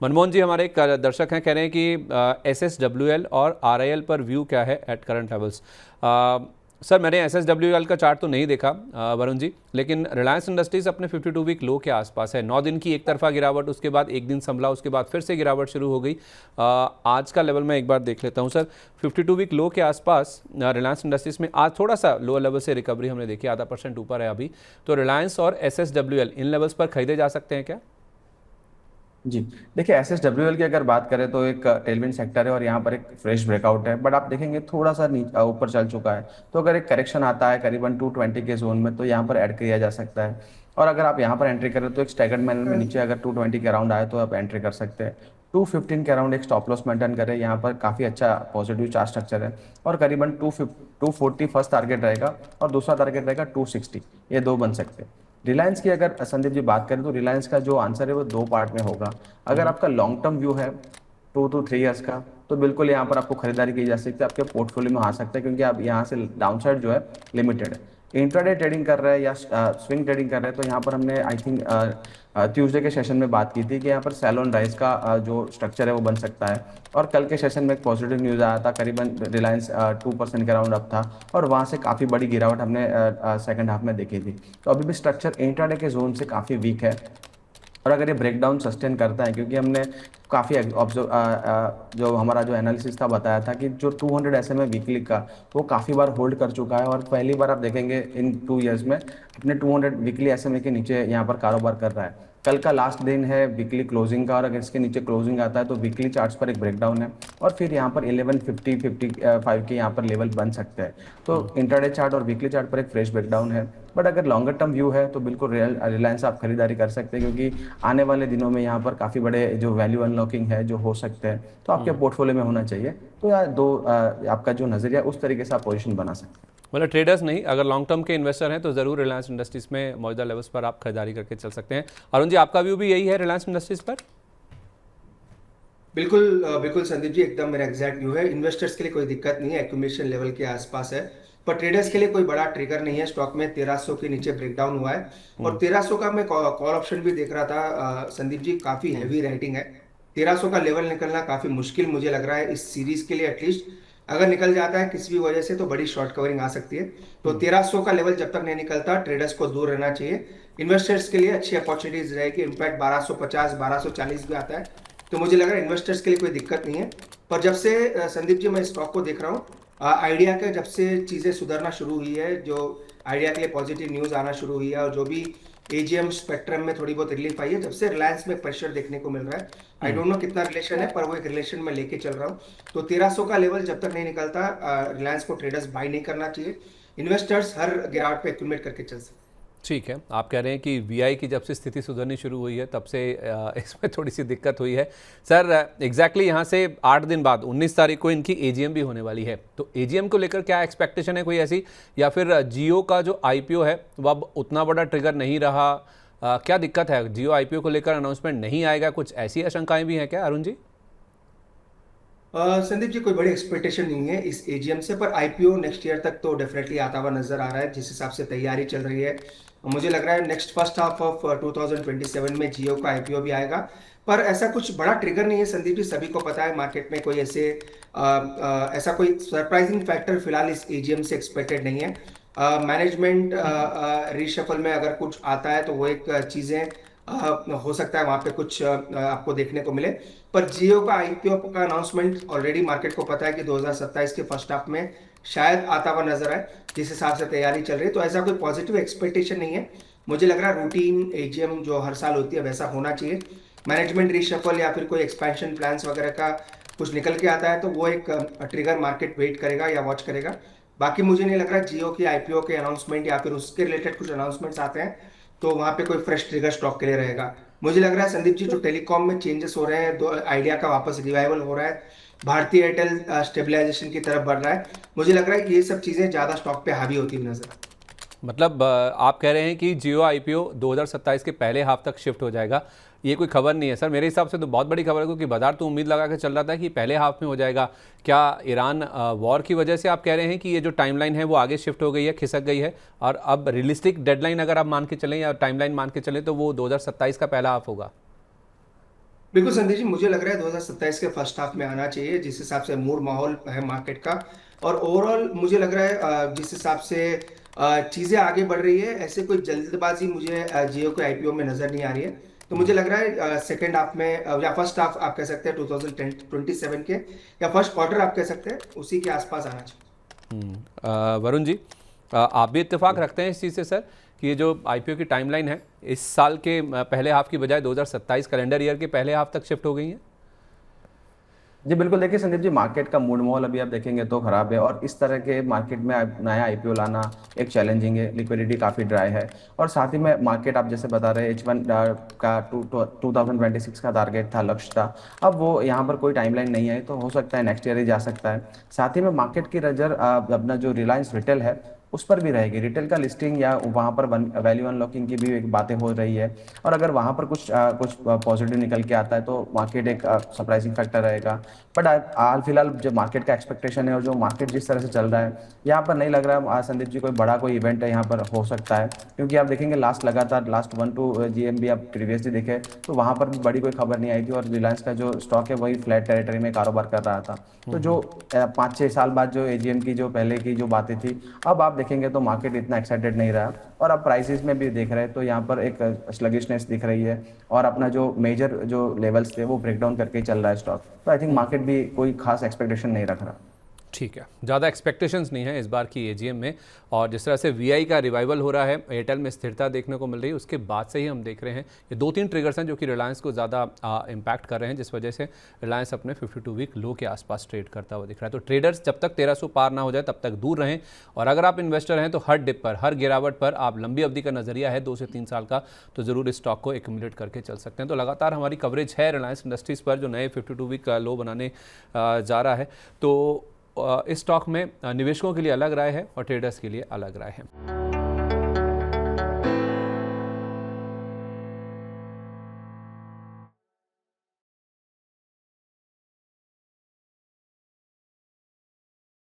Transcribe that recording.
मनमोहन जी हमारे एक दर्शक हैं, कह रहे हैं कि SSWL और RIL पर व्यू क्या है एट करंट लेवल्स। सर मैंने SSWL का चार्ट तो नहीं देखा वरुण जी, लेकिन रिलायंस इंडस्ट्रीज अपने 52 वीक लो के आसपास है। 9 दिन की एक तरफा गिरावट, उसके बाद एक दिन संभला, उसके बाद फिर से गिरावट शुरू हो गई। आज का लेवल मैं एक बार देख लेता हूं सर। 52 वीक लो के आसपास रिलायंस इंडस्ट्रीज में आज थोड़ा सा लोअर लेवल से रिकवरी हमने देखी, आधा % ऊपर है अभी। तो रिलायंस और SSWL इन लेवल्स पर खरीदे जा सकते हैं क्या? जी। देखिए, एसएसडब्ल्यूएल की अगर बात करें तो एक टेलविंड सेक्टर है और यहाँ पर एक फ्रेश ब्रेकआउट है, बट आप देखेंगे थोड़ा सा ऊपर चल चुका है। तो अगर एक करेक्शन आता है करीबन 220 के जोन में तो यहाँ पर ऐड किया जा सकता है। और अगर आप यहाँ पर एंट्री करें तो एक स्टैगर्ड मैनर में नीचे अगर 220 के अराउंड आए तो आप एंट्री कर सकते हैं। 215 के अराउंड एक स्टॉप लॉस मेंटेन करें, यहाँ पर काफ़ी अच्छा पॉजिटिव चार्ट स्ट्रक्चर है। और करीबन 240 फर्स्ट टारगेट रहेगा और दूसरा टारगेट रहेगा 260, ये दो बन सकते हैं। रिलायंस की अगर संदीप जी बात करें तो रिलायंस का जो आंसर है वो दो पार्ट में होगा। अगर आपका लॉन्ग टर्म व्यू है 2 to 3 ईयर्स का, तो बिल्कुल यहाँ पर आपको खरीदारी की जा सकती है, आपके पोर्टफोलियो में आ सकता है, क्योंकि आप यहाँ से डाउनसाइड जो है लिमिटेड है। इंट्राडे ट्रेडिंग कर रहे हैं या स्विंग ट्रेडिंग कर रहे हैं तो यहाँ पर हमने आई थिंक ट्यूसडे के सेशन में बात की थी कि यहाँ पर सेल ऑन राइज का जो स्ट्रक्चर है वो बन सकता है। और कल के सेशन में एक पॉजिटिव न्यूज़ आया था, करीबन रिलायंस 2% के अराउंड अप था और वहाँ से काफ़ी बड़ी गिरावट हमने सेकंड हाफ में देखी थी। तो अभी भी स्ट्रक्चर इंट्राडे के जोन से काफ़ी वीक है। और अगर ये ब्रेकडाउन सस्टेन करता है, क्योंकि हमने काफ़ी ऑब्जर्व जो हमारा जो एनालिसिस था बताया था कि जो 200 SMA वीकली का वो काफ़ी बार होल्ड कर चुका है और पहली बार आप देखेंगे इन 2 ईयर्स में अपने 200 वीकली SMA के नीचे यहाँ पर कारोबार कर रहा है। कल का लास्ट दिन है वीकली क्लोजिंग का और अगर इसके नीचे क्लोजिंग आता है तो वीकली चार्ट्स पर एक ब्रेकडाउन है और फिर यहाँ पर 1150-55 के यहाँ पर लेवल बन सकते हैं। तो इंटरडे चार्ट और वीकली चार्ट पर एक फ्रेश ब्रेकडाउन है। बट अगर लॉन्गर टर्म व्यू है तो बिल्कुल रिलायंस आप खरीदारी कर सकते हैं, क्योंकि आने वाले दिनों में यहाँ पर काफ़ी बड़े जो वैल्यू अनलॉकिंग है जो हो सकते हैं तो आपके पोर्टफोलियो में होना चाहिए। तो यार आपका जो नज़रिया उस तरीके से आप पोजीशन बना सकते हैं। मतलब ट्रेडर्स नहीं, अगर लॉन्ग टर्म के इन्वेस्टर हैं तो ज़रूर रिलायंस इंडस्ट्रीज़ में मौजूदा लेवल्स पर आप खरीदारी करके चल सकते हैं। अरुण जी, आपका व्यू भी यही है रिलायंस इंडस्ट्रीज़ पर? बिल्कुल बिल्कुल संदीप जी, एकदम मेरा एग्जैक्ट व्यू है। इन्वेस्टर्स के लिए कोई दिक्कत नहीं है, एक्यूमुलेशन लेवल के आसपास है। पर ट्रेडर्स के लिए कोई बड़ा ट्रिगर नहीं है। स्टॉक में 1300 के नीचे ब्रेकडाउन हुआ है और 1300 का मैं कॉल ऑप्शन भी देख रहा था संदीप जी, काफी हैवी राइटिंग है। 1300 का लेवल निकलना काफी मुश्किल मुझे लग रहा है इस सीरीज के लिए। एटलीस्ट अगर निकल जाता है किसी भी वजह से तो बड़ी शॉर्ट कवरिंग आ सकती है। तो 1300 का लेवल जब तक नहीं निकलता ट्रेडर्स को दूर रहना चाहिए। इन्वेस्टर्स के लिए अच्छी अपॉर्चुनिटीज रहेगी। इनफैक्ट 1250 1240 भी आता है, तो मुझे लग रहा है इन्वेस्टर्स के लिए कोई दिक्कत नहीं है। पर जब से संदीप जी मैं स्टॉक को देख रहा हूँ, आइडिया के जब से चीजें सुधरना शुरू हुई है, जो आइडिया के लिए पॉजिटिव न्यूज आना शुरू हुई है और जो भी एजीएम स्पेक्ट्रम में थोड़ी बहुत रिलीफ आई है, जब से रिलायंस में प्रेशर देखने को मिल रहा है। आई डोंट नो कितना रिलेशन है, पर वो एक रिलेशन में लेके चल रहा हूँ। तो 1300 का लेवल जब तक नहीं निकलता रिलायंस को ट्रेडर्स बाई नहीं करना चाहिए। इन्वेस्टर्स हर गिरावट पे एक्यूमुलेट करके चल सकते। ठीक है, आप कह रहे हैं कि वीआई की जब से स्थिति सुधरनी शुरू हुई है तब से इसमें थोड़ी सी दिक्कत हुई है। सर एग्जैक्टली यहाँ से 8 दिन बाद 19 तारीख को इनकी एजीएम भी होने वाली है, तो एजीएम को लेकर क्या एक्सपेक्टेशन है कोई ऐसी, या फिर जियो का जो आईपीओ है वो अब उतना बड़ा ट्रिगर नहीं रहा? क्या दिक्कत है, जियो आईपीओ को लेकर अनाउंसमेंट नहीं आएगा, कुछ ऐसी आशंकाएं भी हैं क्या अरुण जी? संदीप जी, कोई बड़ी एक्सपेक्टेशन नहीं है इस एजीएम से, पर आईपीओ नेक्स्ट ईयर तक तो डेफिनेटली आता हुआ नजर आ रहा है जिस हिसाब से तैयारी चल रही है। मुझे लग रहा है नेक्स्ट फर्स्ट हाफ ऑफ 2027 में जियो का आईपीओ भी आएगा। पर ऐसा कुछ बड़ा ट्रिगर नहीं है संदीप जी, सभी को पता है मार्केट में कोई ऐसा कोई सरप्राइजिंग फैक्टर फिलहाल इस एजीएम से एक्सपेक्टेड नहीं है। मैनेजमेंट रीशफल में अगर कुछ आता है तो वो एक चीजें हो सकता है वहां पे कुछ आपको देखने को मिले। पर जियो का आईपीओ का अनाउंसमेंट ऑलरेडी मार्केट को पता है कि 2027 के फर्स्ट हाफ में शायद आता हुआ नजर आए, जिस हिसाब से तैयारी चल रही है। तो ऐसा कोई पॉजिटिव एक्सपेक्टेशन नहीं है। मुझे लग रहा है रूटीन एजीएम जो हर साल होती है वैसा होना चाहिए। मैनेजमेंट रीशफल या फिर कोई एक्सपेंशन प्लान्स वगैरह का कुछ निकल के आता है तो वो एक ट्रिगर मार्केट वेट करेगा या वॉच करेगा। बाकी मुझे नहीं लग रहा जियो की आईपीओ के अनाउंसमेंट या फिर उसके रिलेटेड कुछ अनाउंसमेंट्स आते हैं तो वहां पे कोई फ्रेश ट्रिगर स्टॉक के लिए रहेगा। मुझे लग रहा है संदीप जी, जो टेलीकॉम में चेंजेस हो रहे हैं, दो आइडिया का वापस रिवाइवल हो रहा है, भारतीय एयरटेल स्टेबलाइजेशन की तरफ बढ़ रहा है, मुझे लग रहा है कि ये सब चीजें ज्यादा स्टॉक पे हावी होती हुई नजर। मतलब आप कह रहे हैं कि जियो आईपीओ 2027 के पहले हाफ तक शिफ्ट हो जाएगा। ये कोई खबर नहीं है सर, मेरे हिसाब से तो बहुत बड़ी खबर है, क्योंकि बाजार तो उम्मीद लगा के चल रहा था कि पहले हाफ में हो जाएगा। क्या ईरान वॉर की वजह से आप कह रहे हैं कि ये जो टाइमलाइन है वो आगे शिफ्ट हो गई है, खिसक गई है, और अब रियलिस्टिक डेडलाइन अगर आप मान के चलें या टाइमलाइन मान के चलें तो वो 2027 का पहला हाफ होगा? बिल्कुल संदीप जी, मुझे लग रहा है 2027 के फर्स्ट हाफ में आना चाहिए, जिस हिसाब से मूड माहौल है मार्केट का। और ओवरऑल मुझे लग रहा है जिस हिसाब से चीजें आगे बढ़ रही है, ऐसे कोई जल्दबाजी मुझे जियो के आईपीओ में नजर नहीं आ रही है। तो मुझे लग रहा है सेकेंड हाफ में या फर्स्ट हाफ आप कह सकते हैं 2027 के, या फर्स्ट क्वार्टर आप कह सकते हैं, उसी के आसपास आना चाहिए। वरुण जी, आप भी इत्तेफाक रखते हैं इस चीज़ से सर कि ये जो आईपीओ की टाइमलाइन है इस साल के पहले हाफ की बजाय 2027 कैलेंडर ईयर के पहले हाफ तक शिफ्ट हो गई है? जी बिल्कुल, देखिए संदीप जी, मार्केट का मूड माहौल अभी आप देखेंगे तो खराब है, और इस तरह के मार्केट में नया आईपीओ लाना एक चैलेंजिंग है। लिक्विडिटी काफ़ी ड्राई है, और साथ ही में मार्केट आप जैसे बता रहे हैं H1 का 2026 का टारगेट था, लक्ष्य था। अब वो यहाँ पर कोई टाइमलाइन नहीं है, तो हो सकता है नेक्स्ट ईयर ही जा सकता है। साथ ही में मार्केट की नज़र अपना जो रिलायंस रिटेल है उस पर भी रहेगी। रिटेल का लिस्टिंग या वहाँ पर वैल्यू अनलॉकिंग की भी एक बातें हो रही है, और अगर वहाँ पर कुछ पॉजिटिव निकल के आता है तो मार्केट एक सरप्राइजिंग फैक्टर रहेगा। बट हाल फिलहाल जो मार्केट का एक्सपेक्टेशन है और जो मार्केट जिस तरह से चल रहा है, यहाँ पर नहीं लग रहा है संदीप जी कोई बड़ा कोई इवेंट है यहाँ पर हो सकता है। क्योंकि आप देखेंगे लगातार लास्ट 1-2 GMB आप प्रीवियसली देखे तो वहाँ पर भी बड़ी कोई खबर नहीं आई थी, और रिलायंस का जो स्टॉक है वही फ्लैट टेरिटरी में कारोबार कर रहा था। तो जो 5-6 साल बाद जो AGM की जो पहले की जो बातें थी, अब आप देखेंगे तो मार्केट इतना एक्साइटेड नहीं रहा, और अब प्राइसेस में भी देख रहे हैं तो यहाँ पर एक स्लगिशनेस दिख रही है, और अपना जो मेजर जो लेवल्स थे वो ब्रेक डाउन करके ही चल रहा है स्टॉक। तो आई थिंक मार्केट भी कोई खास एक्सपेक्टेशन नहीं रख रहा। ठीक है, ज़्यादा एक्सपेक्टेशंस नहीं है इस बार की एजीएम में, और जिस तरह से वीआई का रिवाइवल हो रहा है, एयरटेल में स्थिरता देखने को मिल रही है, उसके बाद से ही हम देख रहे हैं ये 2-3 ट्रिगर्स हैं जो कि रिलायंस को ज़्यादा इम्पैक्ट कर रहे हैं, जिस वजह से रिलायंस अपने 52 वीक लो के आसपास ट्रेड करता हुआ दिख रहा है। तो ट्रेडर्स जब तक 1300 पार ना हो जाए तब तक दूर रहें, और अगर आप इन्वेस्टर हैं तो हर डिप पर, हर गिरावट पर आप लंबी अवधि का नजरिया है 2 से 3 साल का, तो ज़रूर इस स्टॉक को एक्यूमुलेट करके चल सकते हैं। तो लगातार हमारी कवरेज है रिलायंस इंडस्ट्रीज़ पर जो नए 52 वीक का लो बनाने जा रहा है। तो इस स्टॉक में निवेशकों के लिए अलग राय है और ट्रेडर्स के लिए अलग राय है।